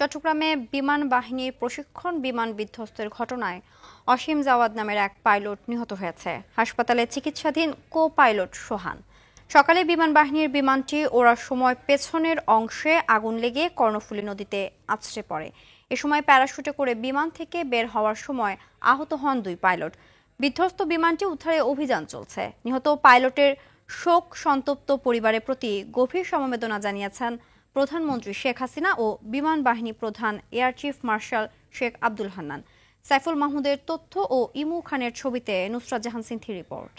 চট্টগ্রামে বিমান বাহিনীর প্রশিক্ষণ বিমান বিধ্বস্তের ঘটনায় অসীম জাওয়াদ নামের এক পাইলট নিহত হয়েছে। হাসপাতালে চিকিৎসাধীন কো পাইলট সোহান। সকালে বিমান বাহিনীর বিমানটি ওড়ার সময় পেছনের অংশে আগুন লেগে কর্ণফুলী নদীতে আছড়ে পড়ে। এ সময় প্যারাশুটে করে বিমান থেকে বের হওয়ার সময় আহত হন 2 পাইলট। বিধ্বস্ত বিমানটি উদ্ধারে অভিযান চলছে। নিহত পাইলটের শোক সন্তপ্ত পরিবারের প্রতি গভীর সমবেদনা জানিয়েছেন প্রধানমন্ত্রী শেখ হাসিনা ও বিমান বাহিনী প্রধান air chief marshal Sheikh Abdul Hannan. Saiful মাহমুদের তথ্য ও ইমু খানের ছবিতে নুসরাত জাহান সিনথি রিপোর্ট।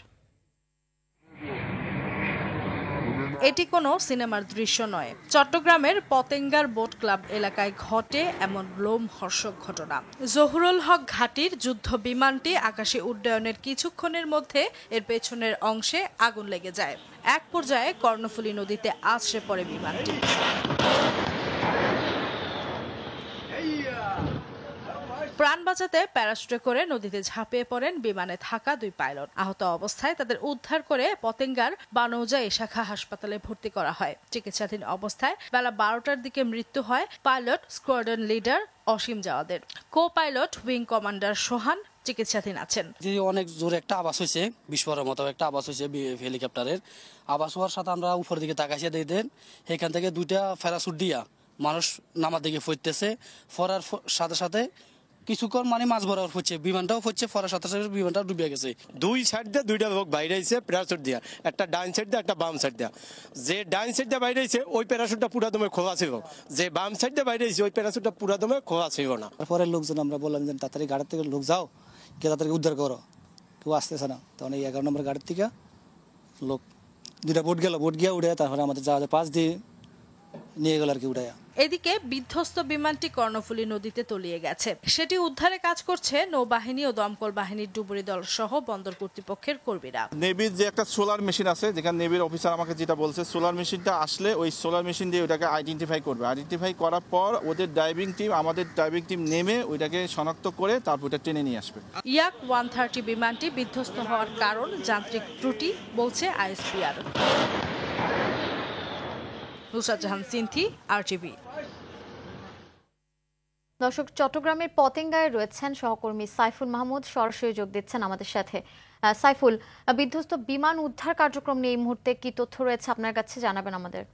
এটি কোনো সিনেমার দৃশ্য নয়। চট্টগ্রামের পতেঙ্গার বোট ক্লাব এলাকায় ঘটে এমন লোমহর্ষক ঘটনা। জহুরুল হক ঘাটির যুদ্ধ বিমানটি আকাশে উড্ডয়নের কিছুক্ষণের মধ্যে এর পেছনের অংশে আগুন লেগে যায়। এক পর্যায়ে কর্ণফুলী নদীতে আছড়ে পড়ে বিমানটি। প্রাণ বাঁচাতে প্যারাশুটে করে নদীতে ঝাঁপিয়ে পড়েন বিমানে থাকা 2 পাইলট। আহত অবস্থায় তাদের উদ্ধার করে পতেঙ্গার বানৌজা এশাখা হাসপাতালে ভর্তি করা হয়। চিকিৎসাধীন অবস্থায় বেলা 12টার দিকে মৃত্যু হয় পাইলট স্কোয়াড্রন লিডার অসীম জাওয়াদের। কো পাইলট উইং কমান্ডার সোহান চিকিৎসাধীন আছেন। অনেক জোরে একটা আওয়াজ হয়েছে, বিস্ফোরণের মতো একটা আওয়াজ হয়েছে হেলিকপ্টারের। আওয়াজ হওয়ার সাথে আমরা উপরের দিকে তাকাইছে দেখেন এখান থেকে 2টা প্যারাশুট দিয়া মানুষ নামার দিকে ফিরতেছে। ফরার সাথে সাথে কিছুক্ষণ মাছ বরাবর হচ্ছে, বিমানটাও হচ্ছে, ফরার সাথে সাথে বিমানটা ডুবে গেছে। 2 সাইড দিয়ে 2টা লোক বাইরে আইছে প্যারাশুট দিয়া, একটা ডাইন সাইড দিয়ে একটা বাম সাইড দিয়া। যে ডাইন সাইড দিয়ে বাইরে আইছে ওই প্যারাশুটটা পুরা দমে খোলা ছিল, যে বাম সাইড দিয়ে বাইরে আইছে ওই প্যারাশুটটা পুরা দমে খোলা ছিল না। পরের লোকজন আমরা বললাম যে তাড়াতাড়ি গাড়ির থেকে লোক যাও, কে তাড়াতাড়ি উদ্ধার করো, কেউ আসতেছে না। তখন এই 11 নম্বর গাড়ির থেকে লোক 2টা বোট গেল, বোট গিয়ে উঠে তারপরে আমাদের জাহাজে 5 দিয়ে নিয়ে গেল আর কি উঠাইয়া। এদিকে বিধ্বস্ত বিমানটি কর্ণফুলী নদীতে তলিয়ে গেছে। সেটি উদ্ধারে কাজ করছে নৌবাহিনী ও দমকল বাহিনীর ডুবুরি দল সহ বন্দর কর্তৃপক্ষের কর্মীরা। নেভির যে একটা সোলার মেশিন আছে, যেখানে নেভির অফিসার আমাকে যেটা বলছে, সোলার মেশিনটা আসলে ওই সোলার মেশিন দিয়ে ওটাকে আইডেন্টিফাই করবে। আইডেন্টিফাই করার পর ওদের ডাইভিং টিম, আমাদের ডাইভিং টিম নেমে ওইটাকে শনাক্ত করে তারপর ওটা টেনে নিয়ে আসবে। ইয়াক 130 বিমানটি বিধ্বস্ত হওয়ার কারণ যান্ত্রিক ত্রুটি বলছে আইএসপিআর। নুসরাত জাহান সিনথি, RTV। দর্শক, চট্টগ্রামের পতেঙ্গায় রয়েছেন সহকর্মী সাইফুল মাহমুদ, সরাসরি যোগ দিচ্ছেন আমাদের সাথে। সাইফুল, বিধ্বস্ত বিমান উদ্ধার কার্যক্রম নিয়ে এই মুহূর্তে কি তথ্য রয়েছে আপনার কাছে, জানাবেন আমাদের।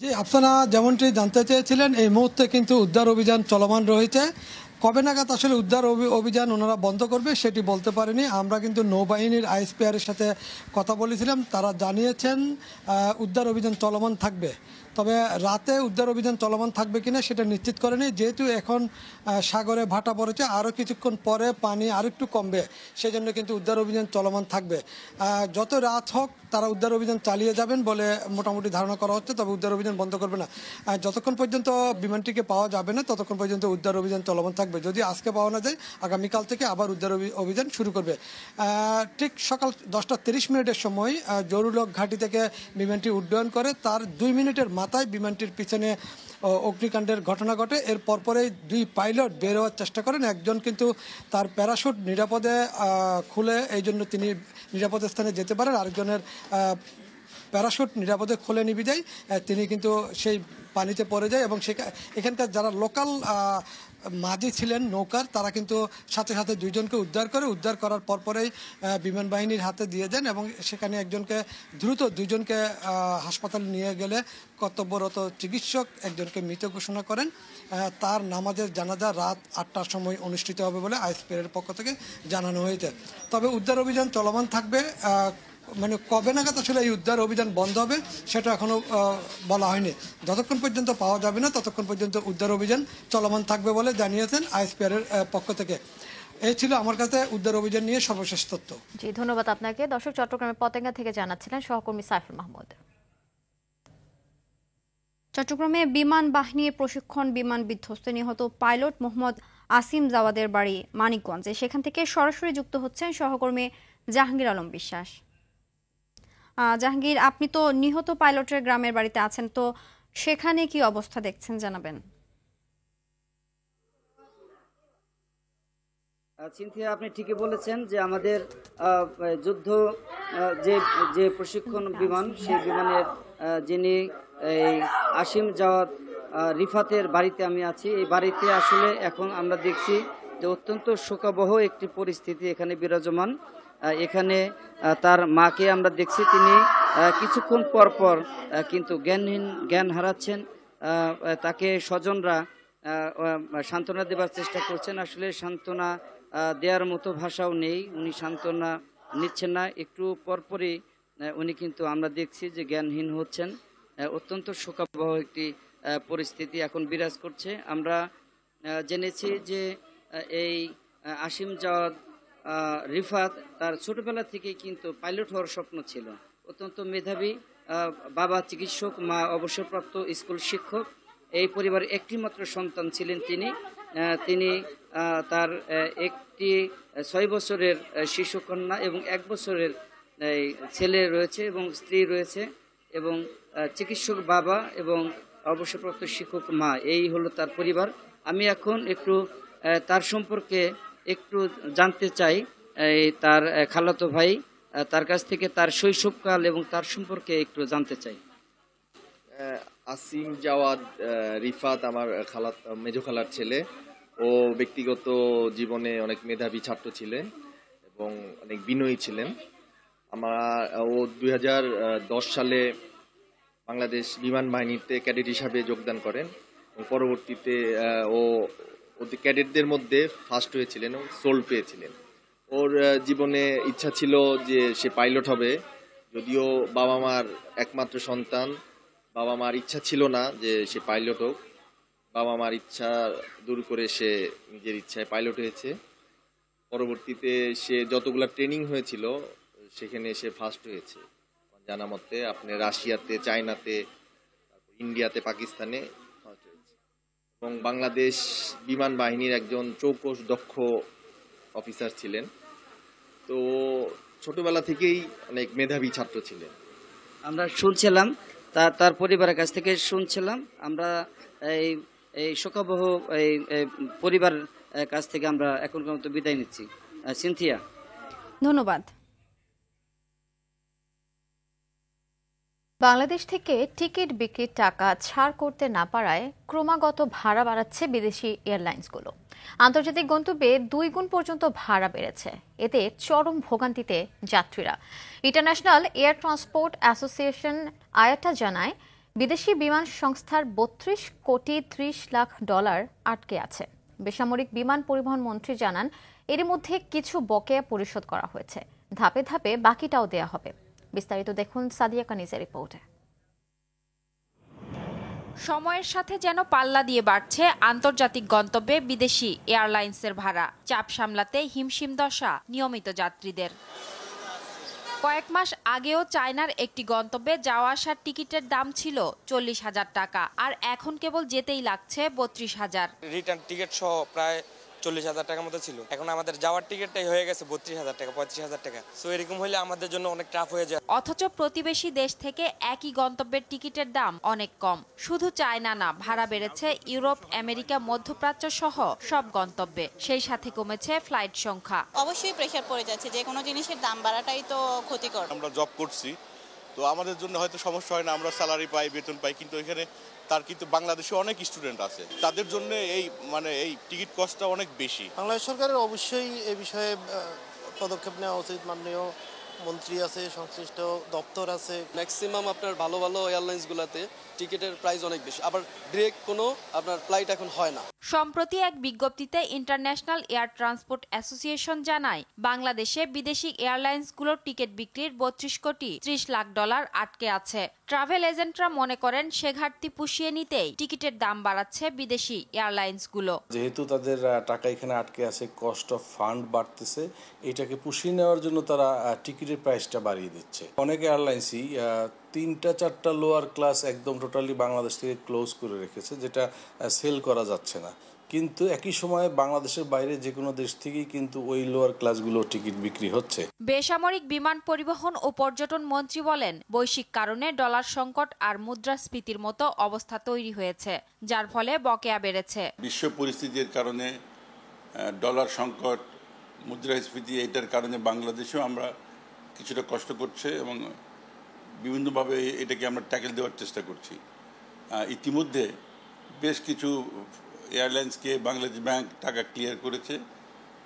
জি, আপনারা যেমনটি জানতে চেয়েছিলেন, এই মুহূর্তে কিন্তু উদ্ধার অভিযান চলমান রয়েছে। কবে নাগাদ আসলে উদ্ধার অভিযান ওনারা বন্ধ করবে সেটি বলতে পারেনি। আমরা কিন্তু নৌবাহিনীর আইএসপিআর এর সাথে কথা বলেছিলাম, তারা জানিয়েছেন উদ্ধার অভিযান চলমান থাকবে। তবে রাতে উদ্ধার অভিযান চলমান থাকবে কিনা সেটা নিশ্চিত করেনি, যেহেতু এখন সাগরে ভাটা পড়েছে, আরও কিছুক্ষণ পরে পানি আরেকটু কমবে, সেজন্য কিন্তু উদ্ধার অভিযান চলমান থাকবে। যত রাত হোক তারা উদ্ধার অভিযান চালিয়ে যাবেন বলে মোটামুটি ধারণা করা হচ্ছে, তবে উদ্ধার অভিযান বন্ধ করবে না। যতক্ষণ পর্যন্ত বিমানটিকে পাওয়া যাবে না ততক্ষণ পর্যন্ত উদ্ধার অভিযান চলমান থাকবে। যদি আজকে পাওয়া না যায়, আগামীকাল থেকে আবার উদ্ধার অভিযান শুরু করবে। ঠিক সকাল 10:30 সময় জহুরুল হক ঘাঁটি থেকে বিমানটি উড্ডয়ন করে। তার 2 মিনিটের মাথায় বিমানটির পিছনে অগ্নিকাণ্ডের ঘটনা ঘটে। এর পরপরেই 2 পাইলট বের হওয়ার চেষ্টা করেন। একজন কিন্তু তার প্যারাশুট নিরাপদে খুলে এই জন্য তিনি নিরাপদ স্থানে যেতে পারেন, আরেকজনের প্যারাশুট নিরাপদে খুলে নিবি যায়, তিনি কিন্তু সেই পানিতে পড়ে যায়। এবং এখানকার যারা লোকাল মাঝি ছিলেন নৌকার, তারা কিন্তু সাথে সাথে 2 জনকে উদ্ধার করার পরপরেই বিমান বাহিনীর হাতে দিয়ে দেন এবং সেখানে একজনকে দ্রুত 2 জনকে হাসপাতালে নিয়ে গেলে কর্তব্যরত চিকিৎসক একজনকে মৃত ঘোষণা করেন। তার নামাজের জানাজা রাত 8টার সময় অনুষ্ঠিত হবে বলে আইএসপিআর পক্ষ থেকে জানানো হয়েছে। তবে উদ্ধার অভিযান চলমান থাকবে। মানে কবে নাগাদ আসলে এই উদ্ধার অভিযান বন্ধ হবে সেটা এখনো বলা হয়নি। যতক্ষণ পর্যন্ত পাওয়া যাবে না ততক্ষণ পর্যন্ত উদ্ধার অভিযান চলমান থাকবে বলে জানিয়েছেন আইএসপিআর এর পক্ষ থেকে। এই ছিল আমার কাছে উদ্ধার অভিযান নিয়ে সর্বশেষ তথ্য। জি, ধন্যবাদ আপনাকে। দর্শক, চট্টগ্রামের পতেঙ্গা থেকে জানাচ্ছিলেন সহকর্মী সাইফুল মাহমুদ। চট্টগ্রামে বিমান বাহিনীর প্রশিক্ষণ বিমান বিধ্বস্তে নিহত পাইলট মোহাম্মদ আসিম জাওয়াদের বাড়ি মানিকগঞ্জে। সেখান থেকে সরাসরি যুক্ত হচ্ছেন সহকর্মী জাহাঙ্গীর আলম বিশ্বাস। জাহাঙ্গীর, আপনি তো নিহত পাইলটের গ্রামের বাড়িতে আছেন, তো সেখানে কি অবস্থা দেখছেন, জানাবেন। সিনথিয়া, আপনি ঠিকই বলেছেন যে আমাদের যুদ্ধ যে প্রশিক্ষণ বিমান, সেই বিমানের যিনি আসিম জাওয়াদ রিফাতের বাড়িতে আমি আছি। এই বাড়িতে আসলে এখন আমরা দেখছি যে অত্যন্ত শোকাবহ একটি পরিস্থিতি এখানে বিরাজমান। এখানে তার মাকে আমরা দেখছি, তিনি কিছুক্ষণ পর পর কিন্তু জ্ঞান হারাচ্ছেন। তাকে স্বজনরা সান্ত্বনা দেবার চেষ্টা করছেন। আসলে সান্ত্বনা দেওয়ার মতো ভাষাও নেই, উনি সান্ত্বনা নিচ্ছেন না। একটু পরপরই উনি কিন্তু আমরা দেখছি যে জ্ঞানহীন হচ্ছেন। অত্যন্ত শোকাবহ একটি পরিস্থিতি এখন বিরাজ করছে। আমরা জেনেছি যে এই আসিম জাওয়াদ রিফাত তার ছোটবেলা থেকেই কিন্তু পাইলট হওয়ার স্বপ্ন ছিল। অত্যন্ত মেধাবী, বাবা চিকিৎসক, মা অবসরপ্রাপ্ত স্কুল শিক্ষক। এই পরিবারের একটি মাত্র সন্তান ছিলেন তিনি। তার একটি 6 বছরের শিশুকন্যা এবং 1 বছরের ছেলে রয়েছে এবং স্ত্রী রয়েছে, এবং চিকিৎসক বাবা এবং অবসরপ্রাপ্ত শিক্ষক মা, এই হলো তার পরিবার। আমি এখন একটু তার সম্পর্কে একটু জানতে চাই, তার খালাতো ভাই, তার কাছ থেকে তার শৈশবকাল এবং তার সম্পর্কে একটু জানতে চাই। আসিম জাওয়াদ রিফাত আমার মেজো খালার ছেলে। ও ব্যক্তিগত জীবনে অনেক মেধাবী ছাত্র ছিলেন এবং অনেক বিনয়ী ছিলেন। ও 2010 সালে বাংলাদেশ বিমান বাহিনীতে ক্যাডেট হিসাবে যোগদান করেন এবং পরবর্তীতে ও ক্যাডেটদের মধ্যে ফার্স্ট হয়েছিলেন ও সোল পেয়েছিলেন। ওর জীবনে ইচ্ছা ছিল যে সে পাইলট হবে, যদিও বাবা মার একমাত্র সন্তান। বাবা মার ইচ্ছা ছিল না যে সে পাইলট হোক। বাবা মার ইচ্ছা দূর করে সে নিজের ইচ্ছায় পাইলট হয়েছে। পরবর্তীতে সে যতগুলা ট্রেনিং হয়েছিল সেখানে সে ফার্স্ট হয়েছে জানা মতে। আপনি রাশিয়াতে, চায়নাতে, ইন্ডিয়াতে, পাকিস্তানে ফার্স্ট হয়েছে এবং বাংলাদেশ বিমান বাহিনীর একজন চৌকস দক্ষ অফিসার ছিলেন। তো ছোটবেলা থেকেই অনেক মেধাবী ছাত্র ছিলেন। আমরা শুনছিলাম তার পরিবারের কাছ থেকে শুনছিলাম। আমরা এই শোকাবহ এই পরিবার কাছ থেকে আমরা এখনকার মতো বিদায় নিচ্ছি। সিনথিয়া, ধন্যবাদ। বাংলাদেশ থেকে টিকিট বিক্রির টাকা ছাড় করতে না পারায় ক্রমাগত ভাড়া বাড়াচ্ছে বিদেশি এয়ারলাইন্সগুলো। আন্তর্জাতিক গন্তব্যে 2 গুণ পর্যন্ত ভাড়া বেড়েছে। এতে চরম ভোগান্তিতে যাত্রীরা। ইন্টারন্যাশনাল এয়ার ট্রান্সপোর্ট অ্যাসোসিয়েশন আয়াটা জানায়, বিদেশি বিমান সংস্থার 32 কোটি 30 লাখ ডলার আটকে আছে। বেসামরিক বিমান পরিবহন মন্ত্রী জানান, এর মধ্যে কিছু বকেয়া পরিশোধ করা হয়েছে, ধাপে ধাপে বাকিটাও দেয়া হবে। বিস্তারিত দেখুন সাদিয়া কানিজের রিপোর্টে। সময়ের সাথে যেন পাল্লা দিয়ে বাড়ছে আন্তর্জাতিক গন্তব্যে বিদেশি এয়ারলাইন্সের ভাড়া। চাপ সামলাতে হিমশিম দশা নিয়মিত যাত্রীদের। কয়েক মাস আগেও চায়নার একটি গন্তব্যে যাওয়া আসার টিকিটের দাম ছিল 40,000 টাকা, আর এখন কেবল যেতেই লাগছে 32,000। রিটার্ন টিকিট সহ প্রায় 40,000 টাকার মতো ছিল। এখন আমাদের যাওয়ার টিকিটটাই হয়ে গেছে 32,000 টাকা, 35,000 টাকা। সো এরকম হলে আমাদের জন্য অনেক টাফ হয়ে যায়। অথচ প্রতিবেশী দেশ থেকে একই গন্তব্যের টিকিটের দাম অনেক কম। শুধু চায়না না, ভাড়া বেড়েছে ইউরোপ, আমেরিকা, মধ্যপ্রাচ্য সহ সব গন্তব্যে। সেই সাথে কমেছে ফ্লাইট সংখ্যা। অবশ্যই প্রেসার পড়ে যাচ্ছে, যে কোনো জিনিসের দাম বাড়াটাই তো ক্ষতিকর। আমরা জব করছি, তো আমাদের জন্য হয়তো সমস্যা হয় না, আমরা স্যালারি পাই, বেতন পাই, কিন্তু এখানে কিন্তু বাংলাদেশে অনেক স্টুডেন্ট আছে, তাদের জন্য এই টিকিট কস্টটা অনেক বেশি। বাংলাদেশ সরকারের অবশ্যই এই বিষয়ে পদক্ষেপ নেওয়া উচিত। মাননীয় মন্ত্রী আছে, সংশ্লিষ্ট দপ্তর আছে। ম্যাক্সিমাম আপনার ভালো ভালো এয়ারলাইন্সগুলোতে টিকিটের প্রাইস অনেক বেশি, আবার ডিরেক্ট কোনো আপনার ফ্লাইট এখন হয় না। সম্প্রতি এক বিজ্ঞপ্তিতে ইন্টারন্যাশনাল এয়ার ট্রান্সপোর্ট অ্যাসোসিয়েশন জানায়, বাংলাদেশে বিদেশি এয়ারলাইন্সগুলোর টিকিট বিক্রির 32 কোটি 30 লাখ ডলার আটকে আছে। ট্রাভেল এজেন্টরা মনে করেন, সে ঘাটতি পুষিয়ে নিতেই টিকিটের দাম বাড়াচ্ছে বিদেশি এয়ারলাইন্সগুলো। যেহেতু তাদের টাকা এখানে আটকে আছে, কস্ট অফ ফান্ড বাড়তেছে, এটাকে পুষিয়ে নেওয়ার জন্য তারা টিকিটের প্রাইসটা বাড়িয়ে দিচ্ছে। অনেক এয়ারলাইন্সই 3-4টা লোয়ার ক্লাস একদম টোটালি বাংলাদেশ থেকে ক্লোজ করে রেখেছে, যেটা সেল করা যাচ্ছে না। কিন্তু একই সময়ে বাংলাদেশের বাইরে যে কোনো দেশ থেকেই কিন্তু ওই লোয়ার ক্লাসগুলো টিকিট বিক্রি হচ্ছে। বেসামরিক বিমান পরিবহন ও পর্যটন মন্ত্রী বলেন, বৈশ্বিক কারণে ডলার সংকট আর মুদ্রাস্ফীতির মতো অবস্থা তৈরি হয়েছে, যার ফলে বকেয়া বেড়েছে। বিশ্ব পরিস্থিতির কারণে ডলার সংকট, মুদ্রাস্ফীতি, এটার কারণে বাংলাদেশেও আমরা কিছুটা কষ্ট করছে এবং বিভিন্নভাবে এটাকে আমরা ট্যাকেল দেওয়ার চেষ্টা করছি। ইতিমধ্যে বেশ কিছু এয়ারলাইন্সকে বাংলাদেশ ব্যাংক টাকা ক্লিয়ার করেছে,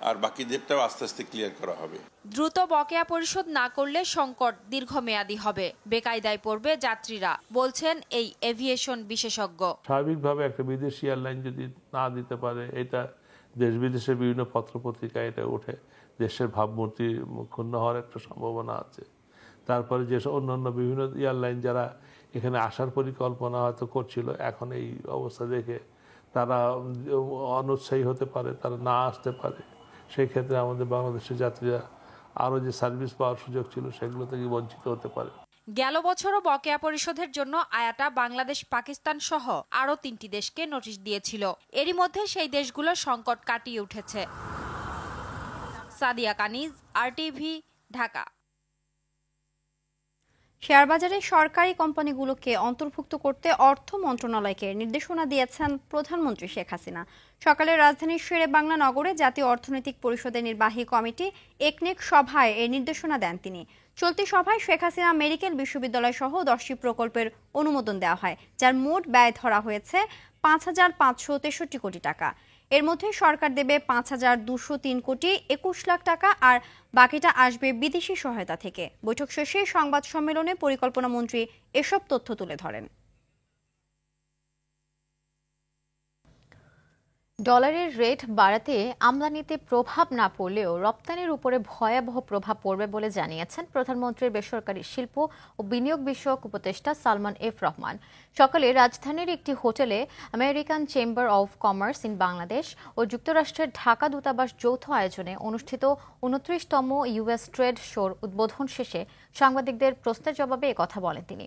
আর বাকিদেরটাও আস্তে আস্তে ক্লিয়ার করা হবে। দ্রুত বকেয়া পরিশোধ না করলে সংকট দীর্ঘমেয়াদী হবে, বেকায়দায় পড়বে যাত্রীরা, বলছেন এই এভিয়েশন বিশেষজ্ঞ। স্বাভাবিকভাবে একটা বিদেশি এয়ারলাইন যদি না দিতে পারে, এটা দেশ বিদেশের বিভিন্ন পত্রপত্রিকায় এটা ওঠে, দেশের ভাবমূর্তি ক্ষুণ্ণ হওয়ার একটা সম্ভাবনা আছে। তারপরে যে অন্যান্য বিভিন্ন এয়ারলাইন যারা এখানে আসার পরিকল্পনা হয়তো করছিল, এখন এই অবস্থা দেখে তারা অনুৎসাহী হতে পারে, তারা না আসতে পারে। সেই ক্ষেত্রে আমাদের বাংলাদেশের যাত্রীরা আরও যে সার্ভিস পাওয়ার সুযোগ ছিল সেগুলো থেকে বঞ্চিত হতে পারে। গেল বছরও বকেয়া পরিশোধের জন্য আয়াটা বাংলাদেশ, পাকিস্তান সহ আরও 3টি দেশকে নোটিশ দিয়েছিল। এরই মধ্যে সেই দেশগুলোর সংকট কাটিয়ে উঠেছে। সাদিয়া কানিজ, আরটিভি, ঢাকা। শেয়ারবাজারে সরকারি কোম্পানিগুলোকে অন্তর্ভুক্ত করতে অর্থ মন্ত্রণালয়কে নির্দেশনা দিয়েছেন প্রধানমন্ত্রী শেখ হাসিনা। সকালে রাজধানীর শেরেবাংলা নগরে জাতীয় অর্থনৈতিক পরিষদের নির্বাহী কমিটি একনেক সভায় এই নির্দেশনা দেন তিনি। চলতি সভায় শেখ হাসিনা মেডিকেল বিশ্ববিদ্যালয় সহ 10টি প্রকল্পের অনুমোদন দেওয়া হয়, যার মোট ব্যয় ধরা হয়েছে 5,563 কোটি টাকা। এর মধ্যে সরকার দেবে 5,203 কোটি 21 লাখ টাকা, আর বাকিটা আসবে বিদেশি সহায়তা থেকে। বৈঠক শেষে সংবাদ সম্মেলনে পরিকল্পনা মন্ত্রী এসব তথ্য তুলে ধরেন। ডলারের রেট বাড়াতে আমদানিতে প্রভাব না পড়লেও রপ্তানির উপরে ভয়াবহ প্রভাব পড়বে বলে জানিয়েছেন প্রধানমন্ত্রীর বেসরকারি শিল্প ও বিনিয়োগ বিষয়ক উপদেষ্টা সালমান এফ রহমান। সকালে রাজধানীর একটি হোটেলে American chamber of commerce in Bangladesh ও যুক্তরাষ্ট্রের ঢাকা দূতাবাস যৌথ আয়োজনে অনুষ্ঠিত 29তম ইউএস ট্রেড শোর উদ্বোধন শেষে সাংবাদিকদের প্রশ্নের জবাবে একথা বলেন তিনি।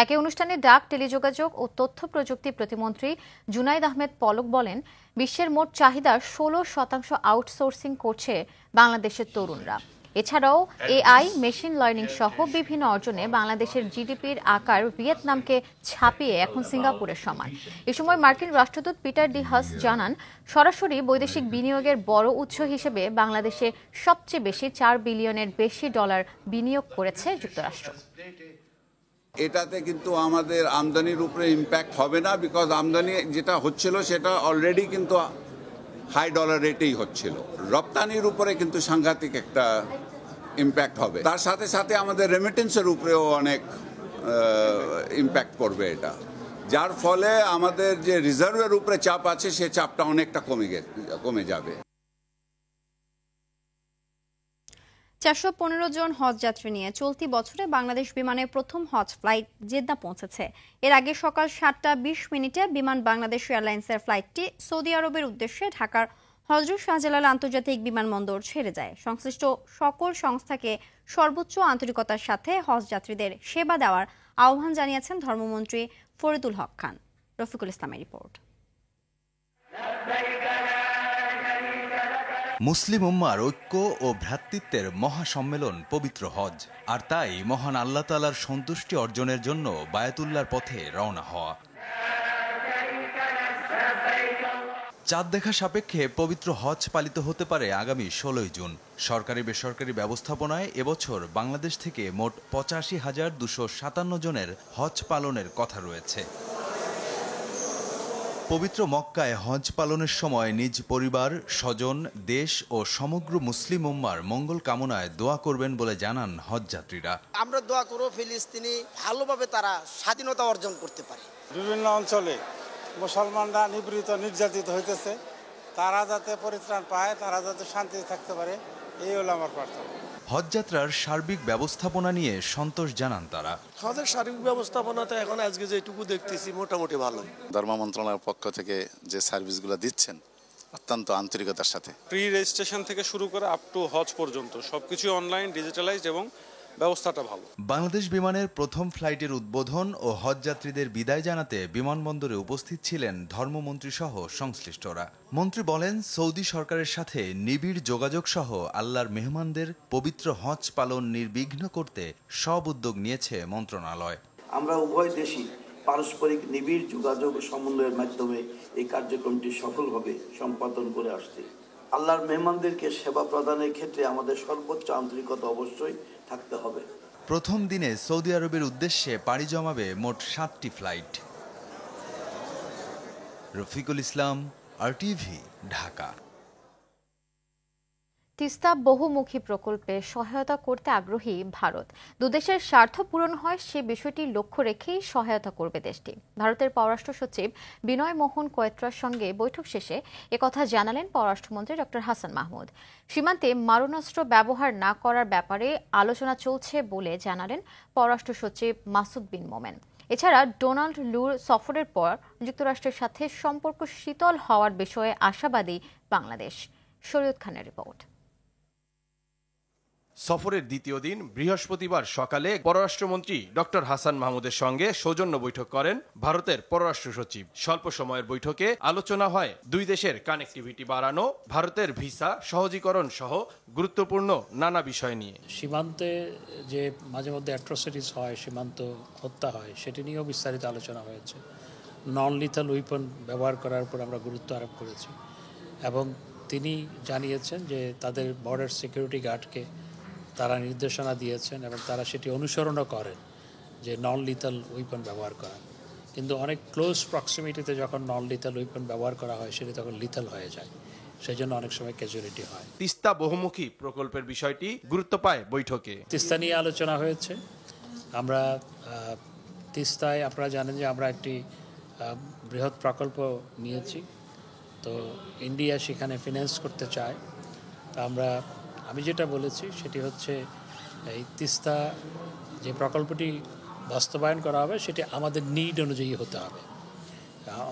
একই অনুষ্ঠানে ডাক, টেলিযোগাযোগ ও তথ্য প্রযুক্তি প্রতিমন্ত্রী জুনাইদ আহমেদ পলক বলেন, বিশ্বের মোট চাহিদার 16% আউটসোর্সিং করছে বাংলাদেশের তরুণরা। এছাড়াও এআই, মেশিন লার্নিং সহ বিভিন্ন অর্জনে বাংলাদেশের জিডিপির আকার ভিয়েতনামকে ছাপিয়ে এখন সিঙ্গাপুরের সমান। এ সময় মার্কিন রাষ্ট্রদূত পিটার ডি হাস জানান, সরাসরি বৈদেশিক বিনিয়োগের বড় উৎস হিসেবে বাংলাদেশে সবচেয়ে বেশি $4 বিলিয়নের বেশি ডলার বিনিয়োগ করেছে যুক্তরাষ্ট্র। এটাতে কিন্তু আমাদের আমদানির উপরে ইম্প্যাক্ট হবে না, বিকজ আমদানি যেটা হচ্ছিল সেটা অলরেডি কিন্তু হাই ডলার রেটেই হচ্ছিল। রপ্তানির উপরে কিন্তু সাংঘাতিক একটা ইম্প্যাক্ট হবে। তার সাথে সাথে আমাদের রেমিটেন্সের উপরেও অনেক ইম্প্যাক্ট পড়বে এটা, যার ফলে আমাদের যে রিজার্ভের উপরে চাপ আছে সে চাপটা অনেকটা কমে যাবে। 415 জন হজ যাত্রী নিয়ে চলতি বছরে বাংলাদেশ বিমানের প্রথম হজ ফ্লাইট জেদ্দা পৌঁছেছে। এর আগে সকাল 7:20 বিমান বাংলাদেশ এয়ারলাইন্সের ফ্লাইটটি সৌদি আরবের উদ্দেশ্যে ঢাকার হযরত শাহজালাল আন্তর্জাতিক বিমানবন্দর ছেড়ে যায়। সংশ্লিষ্ট সকল সংস্থাকে সর্বোচ্চ আন্তরিকতার সাথে হজ যাত্রীদের সেবা দেওয়ার আহ্বান জানিয়েছেন ধর্মমন্ত্রী ফরিদুল হক খান। রফিকুল ইসলামের রিপোর্ট। মুসলিম উম্মার ঐক্য ও ভ্রাতৃত্বের মহাসম্মেলন পবিত্র হজ, আর তাই মহান আল্লাহ তাআলার সন্তুষ্টি অর্জনের জন্য বায়াতুল্লাহর পথে রওনা হওয়া। চাঁদ দেখা সাপেক্ষে পবিত্র হজ পালিত হতে পারে আগামী 16 জুন। সরকারি বেসরকারি ব্যবস্থাপনায় এবছর বাংলাদেশ থেকে মোট 85,257 জনের হজ পালনের কথা রয়েছে। পবিত্র মক্কায় হজ পালনের সময় নিজ পরিবার, স্বজন, দেশ ও সমগ্র মুসলিম উম্মার মঙ্গল কামনায় দোয়া করবেন বলে জানান হজযাত্রীরা। আমরা দোয়া করব ফিলিস্তিনি ভালোভাবে তারা স্বাধীনতা অর্জন করতে পারে। বিভিন্ন অঞ্চলে মুসলমানরা নিপীড়িত, নির্যাতিত হইতেছে, তারা যাতে পরিত্রাণ পায়, তারা যাতে শান্তিতে থাকতে পারে, এই হলো আমার প্রার্থনা। হজযাত্রার সার্বিক ব্যবস্থাপনা নিয়ে সন্তোষ জানান তারা। হজের সার্বিক ব্যবস্থাপনাটা এখন আজকে যেটুকু দেখতেছি মোটামুটি ভালো। ধর্ম মন্ত্রণালয়ের পক্ষ থেকে যে সার্ভিসগুলো দিচ্ছেন অত্যন্ত আন্তরিকতার সাথে, প্রি রেজিস্ট্রেশন থেকে শুরু করে আপ টু হজ পর্যন্ত সবকিছু অনলাইন, ডিজিটালাইজড এবং ব্যবস্থাটা ভালো। বাংলাদেশ বিমানের প্রথম ফ্লাইটের উদ্বোধন ও হজযাত্রীদের বিদায় জানাতে বিমানবন্দরে উপস্থিত ছিলেন ধর্মমন্ত্রী সহ সংশ্লিষ্টরা। মন্ত্রী বলেন, সৌদি সরকারের সাথে নিবিড় যোগাযোগ সহ আল্লাহর মেহমানদের পবিত্র হজ পালন নির্বিঘ্ন করতে সব উদ্যোগ নিয়েছে মন্ত্রণালয়। আমরা উভয় দেশই পারস্পরিক নিবিড় যোগাযোগ ও সমন্বয়ের মাধ্যমে এই কার্যক্রমটি সফলভাবে সম্পাদন করে আসছি। আল্লাহর মেহমানদেরকে সেবা প্রদানের ক্ষেত্রে আমাদের সর্বোচ্চ আন্তরিকতা অবশ্যই থাকতে হবে। প্রথম দিনে সৌদি আরবের উদ্দেশ্যে পাড়ি জমাবে মোট 7টি ফ্লাইট। রফিকুল ইসলাম, RTV, ঢাকা। তিস্তা বহুমুখী প্রকল্পে সহায়তা করতে আগ্রহী ভারত। দুদেশের স্বার্থ পূরণ হয় সে বিষয়টি লক্ষ্য রেখেই সহায়তা করবে দেশটি। ভারতের পররাষ্ট্র সচিব বিনয় মোহন কোয়েত্রার সঙ্গে বৈঠক শেষে একথা জানালেন পররাষ্ট্রমন্ত্রী ডক্টর হাসান মাহমুদ। সীমান্তে মারণাস্ত্র ব্যবহার না করার ব্যাপারে আলোচনা চলছে বলে জানালেন পররাষ্ট্র সচিব মাসুদ বিন মোমেন। এছাড়া ডোনাল্ড লুর সফরের পর যুক্তরাষ্ট্রের সাথে সম্পর্ক শীতল হওয়ার বিষয়ে আশাবাদী বাংলাদেশ। শরীয়ত খানের রিপোর্ট। সফরের দ্বিতীয় দিন বৃহস্পতিবার সকালে পররাষ্ট্রমন্ত্রী ডক্টর হাসান মাহমুদের সঙ্গে সৌজন্য বৈঠক করেন ভারতের পররাষ্ট্র সচিব। স্বল্প সময়ের বৈঠকে আলোচনা হয় দুই দেশের কানেক্টিভিটি বাড়ানো, ভারতের ভিসা সহজীকরণ সহ গুরুত্বপূর্ণ নানা বিষয় নিয়ে। সীমান্তে যে মাঝে মধ্যে অ্যাট্রোসিটিস হয়, সীমান্ত হত্যা হয়, সেটি নিয়েও বিস্তারিত আলোচনা হয়েছে। নন লিথাল উইপন ব্যবহার করার উপর আমরা গুরুত্ব আরোপ করেছি এবং তিনি জানিয়েছেন যে তাদের বর্ডার সিকিউরিটি গার্ডকে তারা নির্দেশনা দিয়েছেন এবং তারা সেটি অনুসরণও করেন যে নন লিথাল উইপন ব্যবহার করা। কিন্তু অনেক ক্লোজ প্রক্সিমিটিতে যখন নন লিথাল উইপন ব্যবহার করা হয় সেটি তখন লিথাল হয়ে যায়, সেই জন্য অনেক সময় ক্যাজুয়ালিটি হয়। তিস্তা বহুমুখী প্রকল্পের বিষয়টি গুরুত্ব পায় বৈঠকে। তিস্তা নিয়ে আলোচনা হয়েছে। আমরা তিস্তায় আপনারা জানেন যে আমরা একটি বৃহৎ প্রকল্প নিয়েছি, তো ইন্ডিয়া সেখানে ফিন্যান্স করতে চায়। তা আমি যেটা বলেছি সেটি হচ্ছে এই তিস্তা যে প্রকল্পটি বাস্তবায়ন করা হবে সেটি আমাদের নিড অনুযায়ী হতে হবে,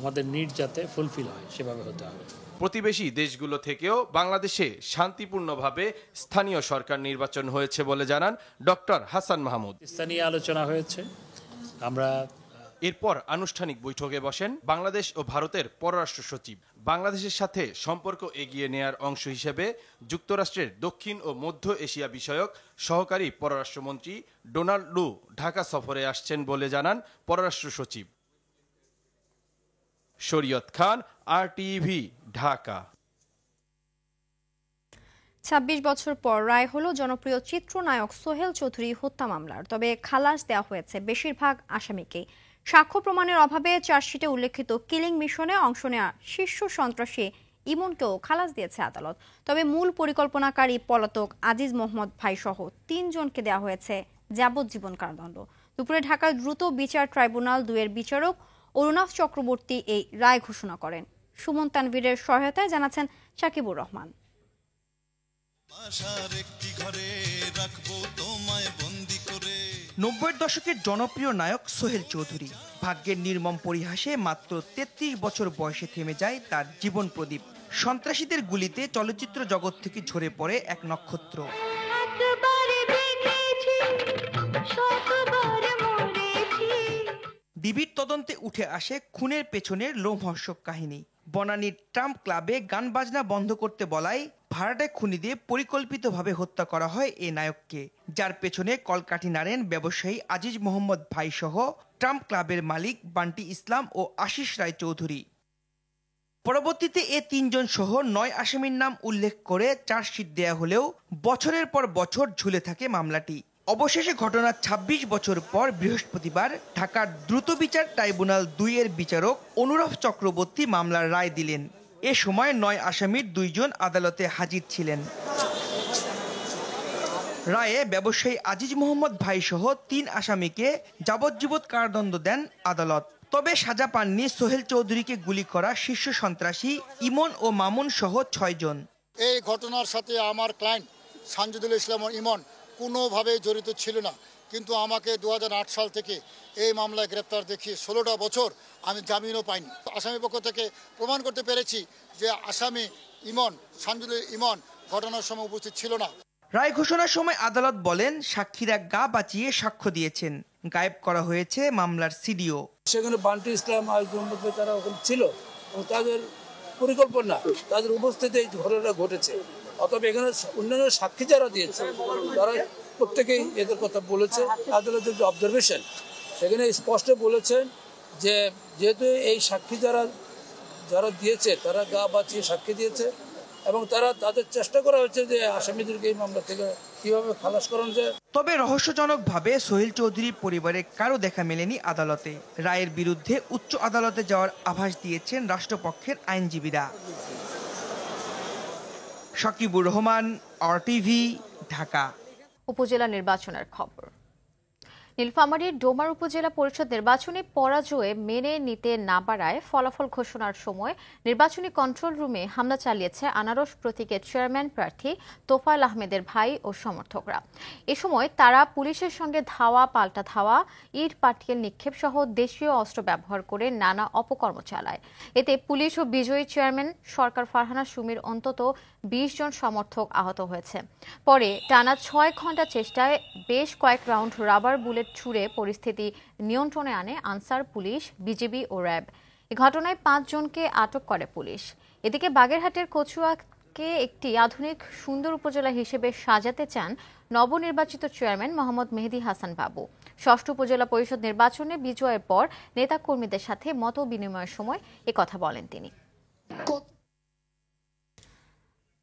আমাদের নিড যাতে ফুলফিল হয় সেভাবে হতে হবে। প্রতিবেশী দেশগুলো থেকেও বাংলাদেশে শান্তিপূর্ণভাবে স্থানীয় সরকার নির্বাচন হয়েছে বলে জানান ডক্টর হাসান মাহমুদ। তিস্তা নিয়ে আলোচনা হয়েছে। এরপর আনুষ্ঠানিক বৈঠকে বসেন বাংলাদেশ ও ভারতের পররাষ্ট্র সচিব। বাংলাদেশের সাথে সম্পর্ক এগিয়ে নেয়ার অংশ হিসেবে যুক্তরাষ্ট্রের দক্ষিণ ও মধ্য এশিয়া বিষয়ক সহকারী পররাষ্ট্রমন্ত্রী ডোনাল্ড লু ঢাকা সফরে আসছেন বলে জানান পররাষ্ট্র সচিব। শরীয়ত খান, RTV, ঢাকা। ২৬ বছর পর রায় হলো জনপ্রিয় চিত্রনায়ক সোহেল চৌধুরী হত্যা মামলার। তবে খালাস দেওয়া হয়েছে বেশিরভাগ আসামিকেই। সাক্ষ্য প্রমাণের অভাবে চার্জশিটে উল্লেখিত কিলিং মিশনে অংশ নেওয়া শীর্ষ সন্ত্রাসী ইমনকেও খালাস দিয়েছে আদালত। তবে মূল পরিকল্পনাকারী পলাতক আজিজ মোহাম্মদ ভাই সহ ৩ জনকে দেওয়া হয়েছে যাবজ্জীবন কারাদণ্ড। দুপুরে ঢাকার দ্রুত বিচার ট্রাইব্যুনাল ২ এর বিচারক অরুণাভ চক্রবর্তী এই রায় ঘোষণা করেন। সুমন তানভীরের সহায়তায় জানাচ্ছেন শাকিবুর রহমান। ৯০-এর দশকের জনপ্রিয় নায়ক সোহেল চৌধুরী ভাগ্যের নির্মম পরিহাসে মাত্র ৩৩ বছর বয়সে থেমে যায় তার জীবন প্রদীপ। সন্ত্রাসীদের গুলিতে চলচ্চিত্র জগৎ থেকে ঝরে পড়ে এক নক্ষত্র। ডিবির তদন্তে উঠে আসে খুনের পেছনের লোমহর্ষক কাহিনী। বনানীর ট্রাম্প ক্লাবে গান বাজনা বন্ধ করতে বলায় ভাড়াটে খুনিদের পরিকল্পিতভাবে হত্যা করা হয় এই নায়ককে, যার পেছনে কলকাঠি নাড়েন ব্যবসায়ী আজিজ মোহাম্মদ ভাই সহ ট্রাম্প ক্লাবের মালিক বান্টি ইসলাম ও আশিস রায় চৌধুরী। পরবর্তীতে এ ৩ জন সহ ৯ আসামির নাম উল্লেখ করে চার্জশিট দেয়া হলেও বছরের পর বছর ঝুলে থাকে মামলাটি। অবশেষে ঘটনার ২৬ বছর পর বৃহস্পতিবার ঢাকার দ্রুত বিচার ট্রাইব্যুনাল ২ এর বিচারক অনুরাভ চক্রবর্তী মামলার রায় দিলেন। এ সময় ৯ আসামির ২ জন আদালতে হাজির ছিলেন। রায়ে ব্যবসায়ী আজিজ মোহাম্মদ ভাই সহ ৩ আসামিকে যাবজ্জীবন কারাদণ্ড দেন আদালত। তবে সাজা পাননি সোহেল চৌধুরীকে গুলি করা শীর্ষ সন্ত্রাসী ইমন ও মামুন সহ ৬ জন। এই ঘটনার সাথে আমার ক্লায়েন্ট সানজিদুল ইসলাম ও ইমন কোনোভাবে জড়িত ছিল না, কিন্তু আমাকে ২০০৮ সাল থেকে এই মামলায় গ্রেপ্তার দেখিয়ে ১৬টা বছর আমি জামিনও পাইনি। আসামি পক্ষ থেকে প্রমাণ করতে পেরেছি যে আসামি ইমন, সানজিদুল ইমন ঘটনার সময় উপস্থিত ছিল না। রায় ঘোষণার সময় আদালত বলেন সাক্ষীরা গা বাঁচিয়ে সাক্ষ্য দিয়েছেন। গায়েব করা হয়েছে মামলার সিডিও। সেখানে বান্টি ইসলাম আর তারা ওখানে ছিল এবং তাদের পরিকল্পনা, তাদের উপস্থিতি এই ঘটনা ঘটেছে। অতএব এখানে অন্যান্য সাক্ষী যারা দিয়েছে তারা প্রত্যেকেই এদের কথা বলেছে। আদালতের যে অবজারভেশন সেখানে স্পষ্ট বলেছেন যে যেহেতু এই সাক্ষী যারা দিয়েছে তারা গা বাঁচিয়ে সাক্ষী দিয়েছে এবং তাদের চেষ্টা করা হয়েছে যে আসামিদেরকে এই মামলা থেকে কিভাবে খালাস করানো যায়। তবে রহস্যজনকভাবে সোহেল চৌধুরীর পরিবারে কারো দেখা মেলেনি আদালতে। রায়ের বিরুদ্ধে উচ্চ আদালতে যাওয়ার আভাস দিয়েছেন রাষ্ট্রপক্ষের আইনজীবীরা। সাকিবুর রহমান, RTV, ঢাকা। উপজেলা নির্বাচনের খবর। নীলফামারীর ডোমার উপজেলা পরিষদ নির্বাচনে পরাজয়ে মেনে নিতে না পারায় ফলাফল ঘোষণার সময় নির্বাচনী কন্ট্রোল রুমে হামলা চালিয়েছে আনারস প্রতীকের চেয়ারম্যান প্রার্থী তোফায়েল আহমেদের ভাই ও সমর্থকরা। এ সময় তারা পুলিশের সঙ্গে ধাওয়া পাল্টা ধাওয়া, ইট পাটকেল নিক্ষেপ সহ দেশীয় অস্ত্র ব্যবহার করে নানা অপকর্ম চালায়। এতে পুলিশ ও বিজয়ী চেয়ারম্যান সরকার ফারহানা সুমির অন্তত 20 জন সমর্থক আহত হয়েছে। পরে টানা 6 ঘণ্টা চেষ্টায় বেশ কয়েক রাউন্ড রাবার বুলেট ছুড়ে পরিস্থিতি নিয়ন্ত্রণে আনে আনসার পুলিশ, বিজিবি ও র্যাব। এ ঘটনায় 5 জনকে আটক করে পুলিশ। এদিকে বাগেরহাটের কচুয়াকে একটি আধুনিক সুন্দর উপজেলা হিসেবে সাজাতে চান নবনির্বাচিত চেয়ারম্যান মোহাম্মদ মেহেদী হাসান বাবু। 6ষ্ঠ উপজেলা পরিষদ নির্বাচনে বিজয়ের পর নেতাকর্মীদের সাথে মত বিনিময়ের সময় একথা বলেন তিনি।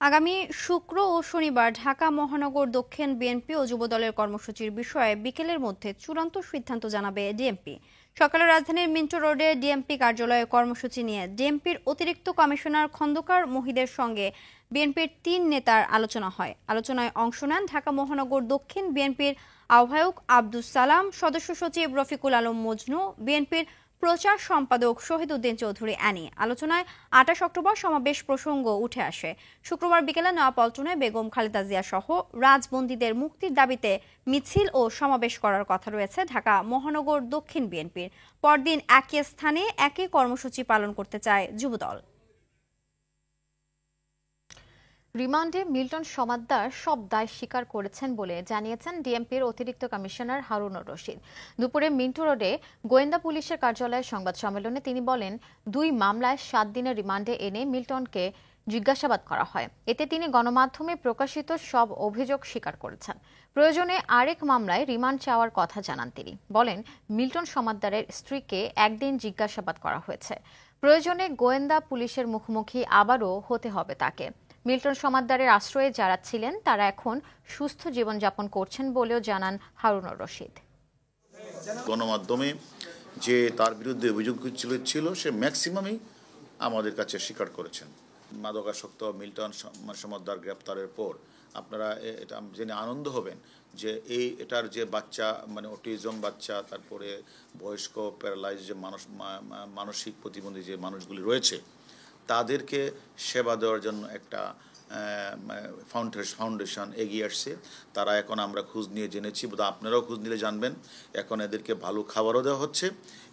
আগামী শুক্র ও শনিবার ঢাকা মহানগর দক্ষিণ বিএনপি ও যুবদলের কর্মসূচির বিষয়ে বিকেলের মধ্যে চূড়ান্ত সিদ্ধান্ত জানাবে ডিএমপি। সকালে রাজধানীর মিন্টো রোডে ডিএমপি কার্যালয়ে কর্মসূচি নিয়ে ডিএমপির অতিরিক্ত কমিশনার খন্দকার মহিদের সঙ্গে বিএনপির 3 নেতার আলোচনা হয়। আলোচনায় অংশ নেন ঢাকা মহানগর দক্ষিণ বিএনপির আহ্বায়ক আব্দুস সালাম, সদস্য সচিব রফিকুল আলম মজনু, বিএনপির প্রচার সম্পাদক শহীদউদ্দিন চৌধুরী অ্যানি। আলোচনায় 28 অক্টোবর সমাবেশ প্রসঙ্গ উঠে আসে। শুক্রবার বিকেলে নয়াপল্টনে বেগম খালেদা জিয়া সহ রাজবন্দীদের মুক্তির দাবিতে মিছিল ও সমাবেশ করার কথা রয়েছে ঢাকা মহানগর দক্ষিণ বিএনপির। পরদিন একই স্থানে একই কর্মসূচি পালন করতে চায় যুবদল। রিমান্ডে মিল্টন সমাদ্দার সব দায় স্বীকার করেছেন বলে জানিয়েছেন ডিএমপির অতিরিক্ত কমিশনার হারুনুর রশিদ। দুপুরে মিন্টো রোডে গোয়েন্দা পুলিশের কার্যালয়ে সংবাদ সম্মেলনে তিনি বলেন, 2 মামলায় 7 দিনের রিমান্ডে এনে মিল্টনকে জিজ্ঞাসাবাদ করা হয়। এতে তিনি গণমাধ্যমে প্রকাশিত সব অভিযোগ স্বীকার করেছেন। প্রয়োজনে আরেক মামলায় রিমান্ড চাওয়ার কথা জানান তিনি। বলেন, মিল্টন সমাদ্দারের স্ত্রীকে একদিন জিজ্ঞাসাবাদ করা হয়েছে। প্রয়োজনে গোয়েন্দা পুলিশের মুখোমুখি আবারও হতে হবে তাকে। মিল্টন সমাদ্দারের আশ্রয়ে যারা ছিলেন তারা এখন সুস্থ জীবনযাপন করছেন বলেও জানান হারুনুর রশিদ। গণমাধ্যমে যে তার বিরুদ্ধে অভিযোগ ছিল সে ম্যাক্সিমামই আমাদের কাছে স্বীকার করেছেন। মাদকাসক্ত মিল্টন সমাদ্দার গ্রেপ্তারের পর আপনারা এটা জেনে আনন্দ হবেন যে এটার যে বাচ্চা মানে অটিজম বাচ্চা, তারপরে বয়স্ক প্যারালাইজ যে মানসিক প্রতিবন্ধী যে মানুষগুলি রয়েছে তাদেরকে সেবা দেওয়ার জন্য একটা ফাউন্ডেশন এগিয়ে আসছে। তারা এখন আমরা খোঁজ নিয়ে জেনেছি, বোধহয় আপনারাও খোঁজ নিলে জানবেন, এখন এদেরকে ভালো খাবারও দেওয়া হচ্ছে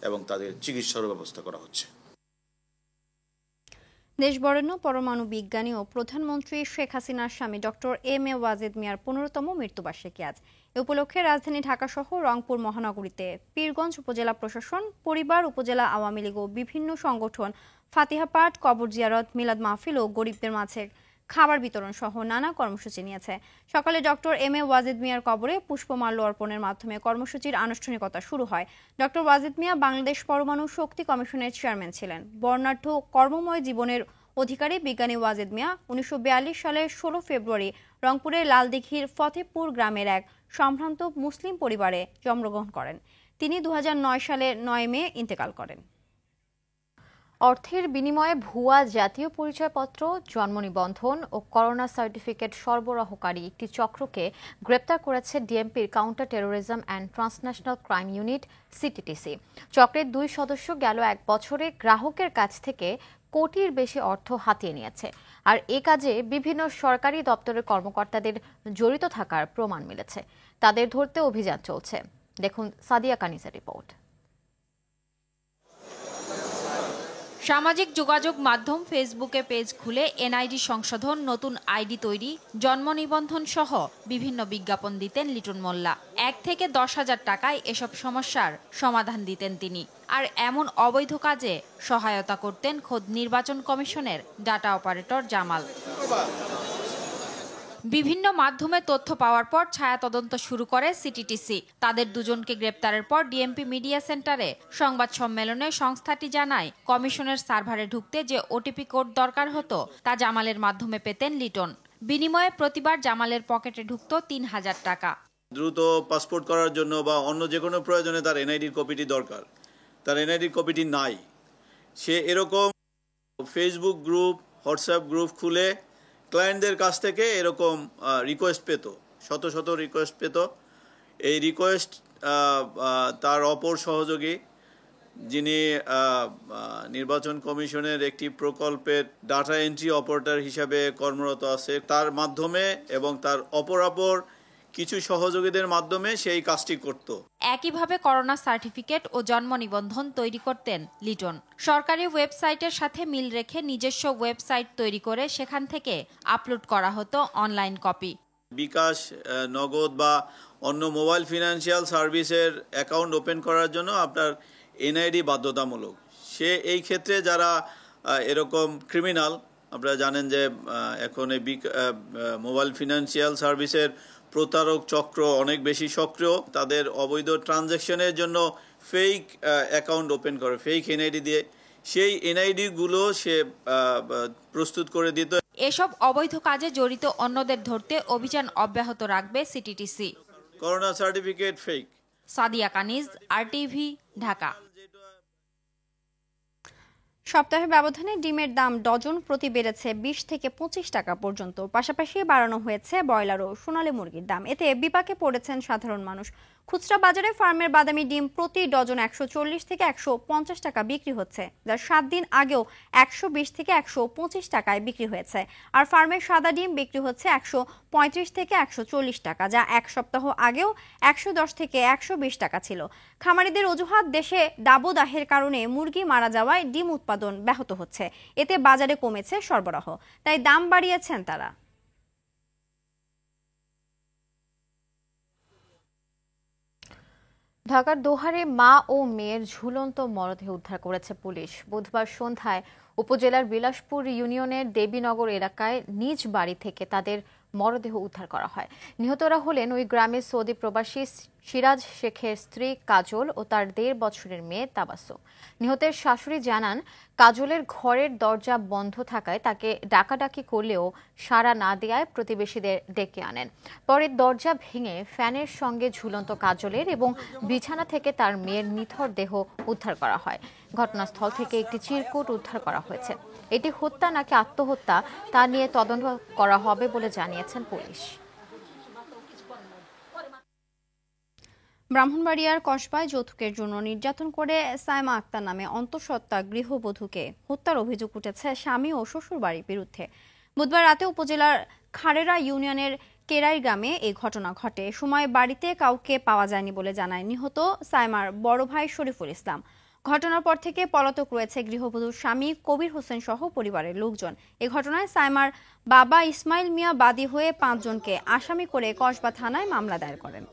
এবং তাদের চিকিৎসারও ব্যবস্থা করা হচ্ছে। দেশবরেণ্য পরমাণু বিজ্ঞানী ও প্রধানমন্ত্রী শেখ হাসিনার স্বামী ডক্টর এম এ ওয়াজেদ মিয়ার 15তম মৃত্যুবার্ষিকী আজ। এ উপলক্ষে রাজধানী ঢাকা সহ রংপুর মহানগরীতে পীরগঞ্জ উপজেলা প্রশাসন, পরিবার, উপজেলা আওয়ামী লীগ ও বিভিন্ন সংগঠন ফাতিহা পাঠ, কবর জিয়ারত, মিলাদ মাহফিল ও গরিবদের মাঝে খাবার বিতরণ সহ নানা কর্মসূচি নিয়েছে। সকালে ডক্টর এম এ ওয়াজেদ মিয়ার কবরে পুষ্পমাল্য অর্পণের মাধ্যমে কর্মসূচির আনুষ্ঠানিকতা শুরু হয়। ডক্টর ওয়াজেদ মিয়া বাংলাদেশ পরমাণু শক্তি কমিশনের চেয়ারম্যান ছিলেন। বর্ণাঢ্য কর্মময় জীবনের অধিকারী বিজ্ঞানী ওয়াজেদ মিয়া 1942 সালের 16 ফেব্রুয়ারি রংপুরের লালদিঘির ফতেপুর গ্রামের এক সম্ভ্রান্ত মুসলিম পরিবারে জন্মগ্রহণ করেন। তিনি 2009 সালের 9 মে ইন্তেকাল করেন। অর্থের বিনিময়ে ভুয়া জাতীয় পরিচয়পত্র, জন্ম নিবন্ধন ও করোনা সার্টিফিকেট সরবরাহকারী একটি চক্রকে গ্রেপ্তার করেছে ডিএমপির counter terrorism and transnational crime unit CTTC. চক্রের 2 সদস্য গেল 1 বছরে গ্রাহকের কাছ থেকে কোটির বেশি অর্থ হাতিয়ে নিয়েছে। আর এ কাজে বিভিন্ন সরকারি দপ্তরের কর্মকর্তাদের জড়িত থাকার প্রমাণ মিলেছে। তাদের ধরতে অভিযান চলছে। দেখুন সাদিয়া কানিসের রিপোর্ট। সামাজিক যোগাযোগ মাধ্যম ফেসবুকে পেজ খুলে এনআইডি সংশোধন, নতুন আইডি তৈরি, জন্ম নিবন্ধন সহ বিভিন্ন বিজ্ঞাপন দিতেন লিটন মোল্লা। 1 থেকে 10,000 টাকায় এসব সমস্যার সমাধান দিতেন তিনি। আর এমন অবৈধ কাজে সহায়তা করতেন খোদ নির্বাচন কমিশনের ডাটা অপারেটর জামাল। বিভিন্ন মাধ্যমে তথ্য পাওয়ার পর ছায়া তদন্ত শুরু করে সিটিটিসি। তাদের 2 জনকে গ্রেপ্তারের পর ডিএমপি মিডিয়া সেন্টারে সংবাদ সম্মেলনে সংস্থাটি জানায়, কমিশনের সার্ভারে ঢুকতে যে ওটিপি কোড দরকার হতো তা জামালের মাধ্যমে পেতেন লিটন। বিনিময়ে প্রতিবার জামালের পকেটে ঢুকত ৩,০০০ টাকা। দ্রুত পাসপোর্ট করার জন্য বা অন্য যে কোনো প্রয়োজনে তার এনআইডির কপিটি দরকার, তার এনআইডির কপিটি নাই, সে এরকম ফেসবুক গ্রুপ, হোয়াটসঅ্যাপ গ্রুপ খুলে ক্লায়েন্টদের কাছ থেকে এরকম রিকোয়েস্ট পেত, শত শত রিকোয়েস্ট পেত। এই রিকোয়েস্ট তার অপর সহযোগী যিনি নির্বাচন কমিশনের একটি প্রকল্পের ডাটা এন্ট্রি অপারেটর হিসাবে কর্মরত আছে, তার মাধ্যমে এবং তার অপর কিছু সহযোগীদের মাধ্যমে সেই কাজটি করত। একইভাবে করোনা সার্টিফিকেট ও জন্ম নিবন্ধন তৈরি করতেন লিটন। সরকারি ওয়েবসাইটের সাথে মিল রেখে নিজস্ব ওয়েবসাইট তৈরি করে সেখান থেকে আপলোড করা হতো অনলাইন কপি। বিকাশ, নগদ বা অন্য মোবাইল ফিনান্সিয়াল সার্ভিসের অ্যাকাউন্ট ওপেন করার জন্য আপনার এনআইডি বাধ্যতামূলক। সে এই ক্ষেত্রে যারা এরকম ক্রিমিনাল, আপনারা জানেন যে এখন এই মোবাইল ফিনান্সিয়াল সার্ভিসের প্রতারক চক্র অনেক বেশি সক্রিয়, তাদের অবৈধ ট্রানজ্যাকশনের জন্য ফেক অ্যাকাউন্ট ওপেন করে ফেক এনআইডি দিয়ে, সেই এনআইডিগুলো সে প্রস্তুত করে দিত। এসব অবৈধ কাজে জড়িত অন্যদের ধরতে অভিযান অব্যাহত রাখবে CTTC. Corona certificate fake. Sadia Kaniz, RTV, Dhaka. সপ্তাহের ব্যবধানে ডিমের দাম ডজন প্রতি বেড়েছে 20 থেকে 25 টাকা পর্যন্ত। পাশাপাশি বাড়ানো হয়েছে ব্রয়লার ও সোনালী মুরগির দাম। এতে বিপাকে পড়েছেন সাধারণ মানুষ। খুচরা বাজারে ফার্মের বাদামি ডিম প্রতি ডজন 140 থেকে 150 টাকা বিক্রি হচ্ছে, যা 7 দিন আগেও 120 থেকে 125 টাকায় বিক্রি হয়েছে। আর ফার্মের সাদা ডিম বিক্রি হচ্ছে 135 থেকে 140 টাকা, যা এক সপ্তাহ আগেও 110 থেকে 120 টাকা ছিল। খামারিদের অজুহাত, দেশে দাবদাহের কারণে মুরগি মারা যাওয়ায় ডিম উৎপাদন ব্যাহত হচ্ছে, এতে বাজারে কমেছে সরবরাহ, তাই দাম বাড়িয়েছেন তারা। ঢাকার দোহারে মা ও মেয়ের ঝুলন্ত মরদেহ উদ্ধার করেছে পুলিশ। বুধবার সন্ধ্যায় উপজেলার বিলাসপুর ইউনিয়নের দেবীনগর এলাকায় নিজ বাড়ি থেকে তাদের মরদেহ উদ্ধার করা হয়। নিহতরা হলেন ওই গ্রামের সৌদি প্রবাসী সিরাজ শেখের স্ত্রী কাজল ও তার 1.5 বছরের মেয়ে তাবাসসুম। নিহতের শাশুড়ি জানান, কাজলের ঘরের দরজা বন্ধ থাকায় তাকে ডাকাডাকি করলেও সাড়া না দেওয়ায় প্রতিবেশীদের ডেকে আনেন। পরে দরজা ভেঙে ফ্যানের সঙ্গে ঝুলন্ত কাজলের এবং বিছানা থেকে তার মেয়ের নিথর দেহ উদ্ধার করা হয়। ঘটনাস্থল থেকে একটি চিরকুট উদ্ধার করা হয়েছে। এটি হত্যা নাকি আত্মহত্যা তা নিয়ে তদন্ত করা হবে বলে জানিয়েছেন পুলিশ। ব্রাহ্মণবাড়িয়ার কসবায় যৌতুকের জন্য নির্যাতন করে সাইমা আক্তার নামে অন্তঃসত্ত্বা গৃহবধূকে হত্যার অভিযোগ উঠেছে স্বামী ও শ্বশুর বাড়ির বিরুদ্ধে। বুধবার রাতে উপজেলার খারেরা ইউনিয়নের কেরাই গ্রামে এই ঘটনা ঘটে। সময় বাড়িতে কাউকে পাওয়া যায়নি বলে জানায় নিহত সাইমার বড় ভাই শরীফুল ইসলাম। ঘটনার পর থেকে পলাতক রয়েছে গৃহবধূর স্বামী কবির হোসেন সহ পরিবারের লোকজন। এ ঘটনায় সাইমার বাবা ইসমাইল মিয়া বাদী হয়ে 5 জনকে আসামি করে কসবা থানায় মামলা দায়ের করেন।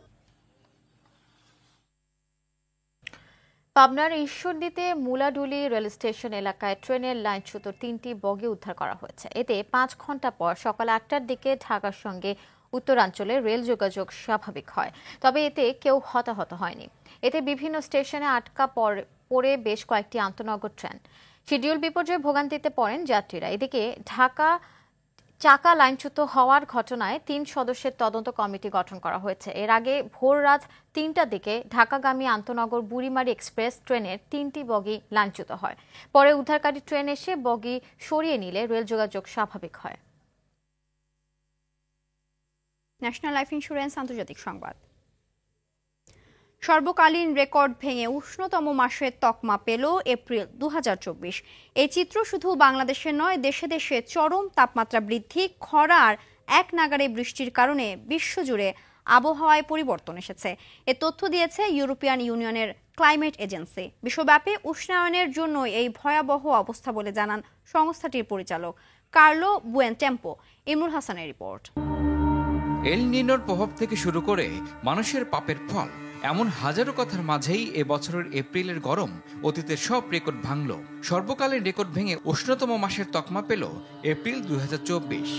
পাবনার ঈশ্বরদীতে মুলাডুলি রেল স্টেশন এলাকায় ট্রেনের লাইনচ্যুত 3টি বগি উদ্ধার করা হয়েছে। এতে 5 ঘন্টা পর সকাল 8টার দিকে ঢাকার সঙ্গে উত্তরাঞ্চলে রেল যোগাযোগ স্বাভাবিক হয়, তবে এতে কেউ হতাহত হয়নি। এতে বিভিন্ন স্টেশনে আটকা পড়ে বেশ কয়েকটি আন্তনগর ট্রেন। শিডিউল বিপর্যয়ে ভোগান্তিতে পড়েন যাত্রীরা। এদিকে ঢাকা চাকা লাইনচ্যুত হওয়ার ঘটনায় 3 সদস্যের তদন্ত কমিটি গঠন করা হয়েছে। এর আগে ভোর রাত 3টার দিকে ঢাকাগামী আন্তনগর বুড়িমারি এক্সপ্রেস ট্রেনের 3টি বগি লাইনচ্যুত হয়। পরে উদ্ধারকারী ট্রেন এসে বগি সরিয়ে নিলে রেল যোগাযোগ স্বাভাবিক হয়। ন্যাশনাল লাইফ ইন্স্যুরেন্স আন্তর্জাতিক সংবাদ। সর্বকালীন রেকর্ড ভেঙে উষ্ণতম মাসের তকমা পেল এপ্রিল 2024। এই চিত্র শুধু বাংলাদেশে নয়, দেশে দেশে চরম তাপমাত্রা বৃদ্ধি, খরা আর এক নাগাড়ে বৃষ্টির কারণে বিশ্বজুড়ে আবহাওয়ায় পরিবর্তন এসেছে। এ তথ্য দিয়েছে ইউরোপিয়ান ইউনিয়নের ক্লাইমেট এজেন্সি। বিশ্বব্যাপী উষ্ণায়নের জন্য এই ভয়াবহ অবস্থা বলে জানান সংস্থাটির পরিচালক কার্লো বুয়েনটেম্পো। ইমরুল হাসানের রিপোর্ট। এল নিনোর প্রভাব থেকে শুরু করে মানুষের পাপের ফল, এমন হাজারো কথার মাঝেই এবছরের এপ্রিলের গরম অতীতের সব রেকর্ড ভাঙল। সর্বকালের রেকর্ড ভেঙে উষ্ণতম মাসের তকমা পেল এপ্রিল 2024।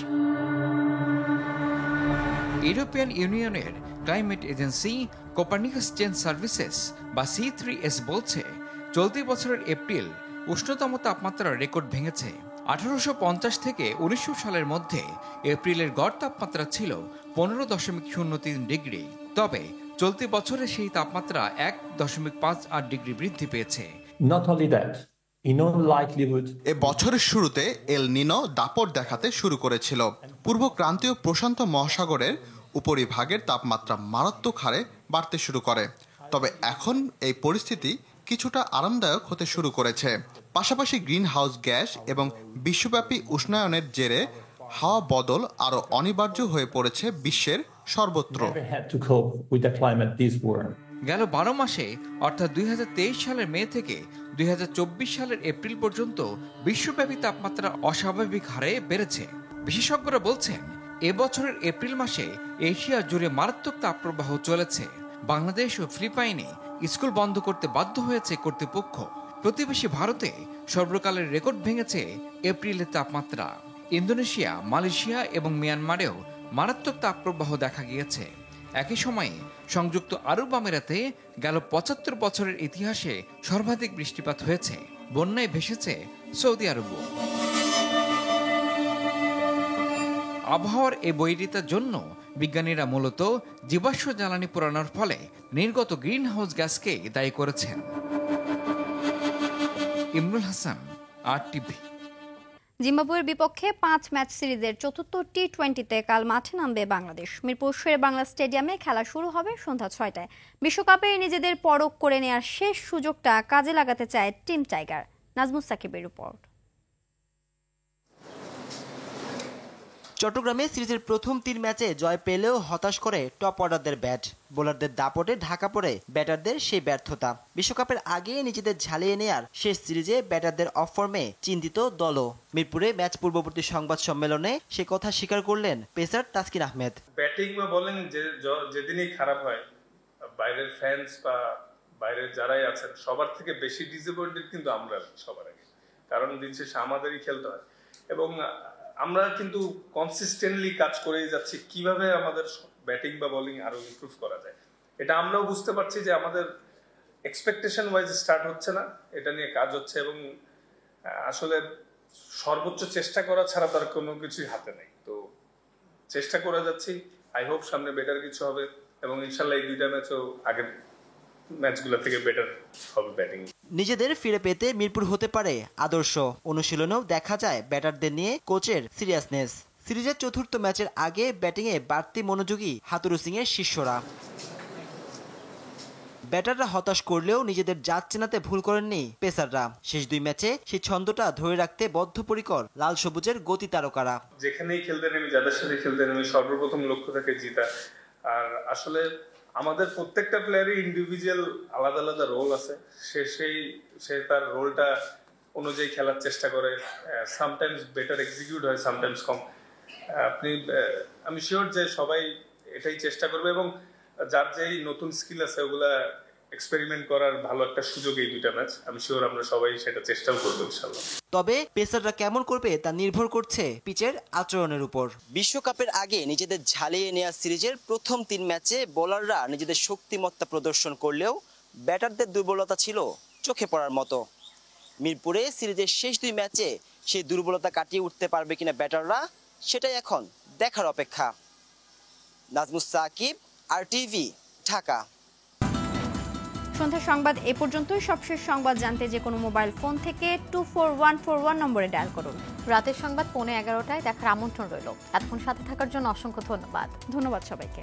ইউরোপিয়ান ইউনিয়নের climate agency Copernicus change services বা C3S বলছে, চলতি বছরের এপ্রিল উষ্ণতম তাপমাত্রার রেকর্ড ভেঙেছে। 1850 থেকে 1900 সালের মধ্যে এপ্রিলের গড় তাপমাত্রা ছিল 15.03 ডিগ্রি। তবে চলতি বছরে সেই তাপমাত্রা 1.58 ডিগ্রি বৃদ্ধি পেয়েছে। Not only that, in all likelihood, এ বছরের শুরুতে এল নিনো দাপট দেখাতে শুরু করেছিল। পূর্ব ক্রান্তীয় প্রশান্ত মহাসাগরের উপরিভাগের তাপমাত্রা মারাত্মক হারে বাড়তে শুরু করে। তবে এখন এই পরিস্থিতি কিছুটা আরামদায়ক হতে শুরু করেছে। পাশাপাশি গ্রিন হাউস গ্যাস এবং বিশ্বব্যাপী উষ্ণায়নের জেরে হাওয়া বদল আরও অনিবার্য হয়ে পড়েছে বিশ্বের সর্বত্র। গেল 12 মাসে অর্থাৎ 2023 সালের মে থেকে 2024 সালের এপ্রিল পর্যন্ত বিশ্বব্যাপী তাপমাত্রা অস্বাভাবিক হারে বেড়েছে। বিশেষজ্ঞরা বলছেন এবছরের এপ্রিল মাসে এশিয়া জুড়ে মারাত্মক তাপপ্রবাহ চলেছে। বাংলাদেশ ও ফিলিপাইনে স্কুল বন্ধ করতে বাধ্য হয়েছে কর্তৃপক্ষ। প্রতিবেশী ভারতে সর্বকালের রেকর্ড ভেঙেছে এপ্রিলের তাপমাত্রা। ইন্দোনেশিয়া, মালয়েশিয়া এবং মিয়ানমারেও মারাত্মক তাপপ্রবাহ দেখা গিয়েছে। একই সময়ে সংযুক্ত আরব আমিরাতে গেল 75 বছরের ইতিহাসে সর্বাধিক বৃষ্টিপাত হয়েছে। বন্যায় ভেসেছে সৌদি আরবও। আবহাওয়ার এই বৈরিতার জন্য বিজ্ঞানীরা মূলত জীবাশ্ম জ্বালানি পোড়ানোর ফলে নির্গত গ্রিন হাউস গ্যাসকে দায়ী করেছেন। ইমরুল হাসান, RTV। জিম্বাবুয়ের বিপক্ষে 5 ম্যাচ সিরিজের চতুর্থ টি-20তে কাল মাঠে নামবে বাংলাদেশ। মিরপুর শেরে বাংলা স্টেডিয়ামে খেলা শুরু হবে সন্ধ্যা 6টায়। বিশ্বকাপে নিজেদের পরখ করে নেওয়ার শেষ সুযোগটা কাজে লাগাতে চায় টিম টাইগার। নাজমুস সাকিবের রিপোর্ট। চট্টগ্রামে সিরিজের প্রথম 3 ম্যাচে জয় পেলেও হতাশ করে টপ অর্ডারদের ব্যাট। বোলারদের দাপটে ঢাকা পড়ে ব্যাটারদের সেই ব্যর্থতা। বিশ্বকাপের আগে নিজেদের ঝালিয়ে নেয়ার শেষ সিরিজে ব্যাটারদের অফ ফর্মে চিন্তিত দলও। মিরপুরে ম্যাচ পূর্ববর্তী সংবাদ সম্মেলনে সে কথা স্বীকার করলেন পেসার তাসকিন আহমেদ। ব্যাটিং বা বোলিং যেদিনই খারাপ হয়, বাইরের ফ্যান্স বা বাইরের যারাই আছেন সবার থেকে বেশি ডিসঅ্যাপয়েন্টেড কিন্তু আমরা সবার আগে, কারণ দিন শেষে আমাদেরই খেলতে হয় এবং আমরা কিন্তু কনসিস্টেন্টলি কাজ করেই যাচ্ছি কিভাবে আমাদের ব্যাটিং বা বোলিং আরো ইমপ্রুভ করা যায়। এটা আমরাও বুঝতে পারছি যে আমাদের এক্সপেকটেশন ওয়াইজ স্টার্ট হচ্ছে না, এটা নিয়ে কাজ হচ্ছে এবং আসলে সর্বোচ্চ চেষ্টা করা ছাড়া তার কোনো কিছুই হাতে নেই। তো চেষ্টা করে যাচ্ছি, আই হোপ সামনে বেটার কিছু হবে এবং ইনশাল্লাহ এই 2টা ম্যাচও আগের ম্যাচগুলো থেকে বেটার হবে ব্যাটিং। নিজেদের ফিরে পেতে মিরপুর হতে পারে আদর্শ। অনুশীলনেও দেখা যায় ব্যাটারদের নিয়ে কোচের সিরিয়াসনেস। সিরিজের চতুর্থ ম্যাচের আগে ব্যাটিংয়ে বাড়তি মনোযোগী হাতুরু সিং এর শিষ্যরা। ব্যাটাররা হতাশ করলেও নিজেদের জাত চেনাতে ভুল করেননি পেসাররা। শেষ 2 ম্যাচে সেই ছন্দটা ধরে রাখতে বদ্ধপরিকর লাল সবুজের গতি তারকারা। যেখানেই খেলতে নেমে, যাদের সাথে খেলতে নেমে সর্বপ্রথম লক্ষ্য থাকে জিতা। আর আসলে আমাদের প্রত্যেকটা প্লেয়ারই ইন্ডিভিজুয়াল আলাদা আলাদা রোল আছে, সে তার রোলটা অনুযায়ী খেলার চেষ্টা করে। সামটাইমস বেটার এক্সিকিউট হয়, সামটাইমস কম। আমি শিওর যে সবাই এটাই চেষ্টা করবে এবং যার যেই নতুন স্কিল আছে ওগুলা এক্সপেরিমেন্ট করার ভালো একটা সুযোগ এই 2টা ম্যাচ। আমি শিওর আমরা সবাই সেটা চেষ্টাও করবো ইনশাআল্লাহ। তবে পেসাররা কেমন করবে তা নির্ভর করছে পিচের আচরণের উপর। বিশ্বকাপের আগে নিজেদের ঝালিয়ে নেওয়া সিরিজের প্রথম 3 ম্যাচে বোলাররা নিজেদের শক্তিমত্তা প্রদর্শন করলেও ব্যাটারদের দুর্বলতা ছিল চোখে পড়ার মতো। মিরপুরে সিরিজের শেষ 2 ম্যাচে সেই দুর্বলতা কাটিয়ে উঠতে পারবে কিনা ব্যাটাররা, সেটাই এখন দেখার অপেক্ষা। নাজমুস সাকিব, RTV, ঢাকা। সন্ধ্যা সংবাদ এ পর্যন্তই। সবশেষ সংবাদ জানতে যে কোনো মোবাইল ফোন থেকে 24141 নম্বরে ডায়াল করুন। রাতের সংবাদ 11:15টায় দেখার আমন্ত্রণ রইল। এতক্ষণ সাথে থাকার জন্য অসংখ্য ধন্যবাদ। ধন্যবাদ সবাইকে।